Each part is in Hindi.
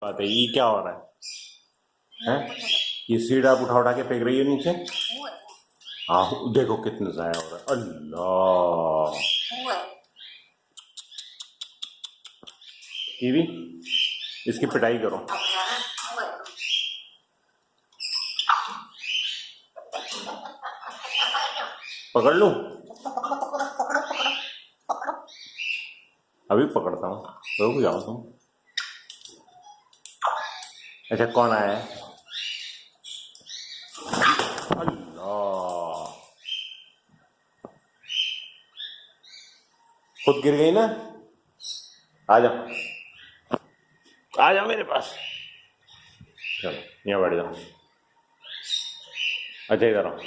बात है, ये क्या हो रहा है? ये सीढ़ आप उठा उठा के फेंक रही है नीचे। हाँ देखो कितना जाया हो रहा है। अल्लाह कीवी, इसकी पिटाई करो। पकड़ लूं? अभी पकड़ता हूँ, रुक जाओ तुम। अच्छा कौन आया है? अल्लाह, खुद गिर गई ना। आ जाओ, आ जाओ मेरे पास। चलो यहाँ बैठ जाओ। अच्छा इधर आओ।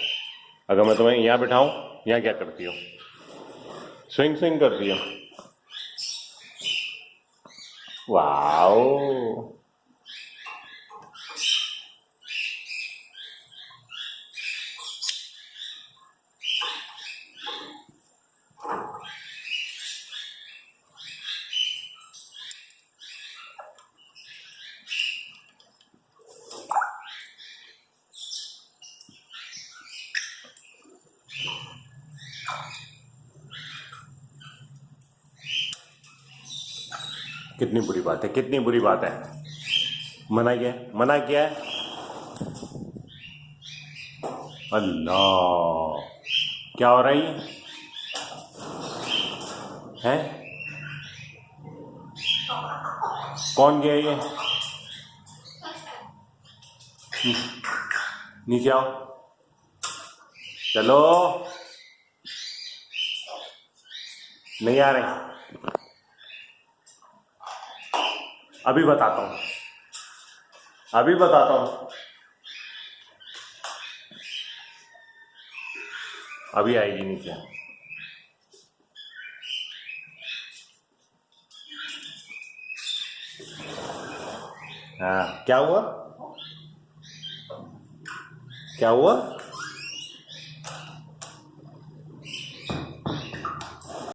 अगर मैं तुम्हें यहाँ बिठाऊं, यहाँ क्या करती हो? स्विंग स्विंग करती हो। वाओ, कितनी बुरी बात है, कितनी बुरी बात है। मना किया है, मना किया है। अल्लाह, क्या हो रहा है ये? है कौन गया ये? नीचे आओ, चलो। नहीं आ रहे, अभी बताता हूँ, अभी बताता हूँ। अभी आएगी नीचे। हाँ क्या हुआ? क्या हुआ?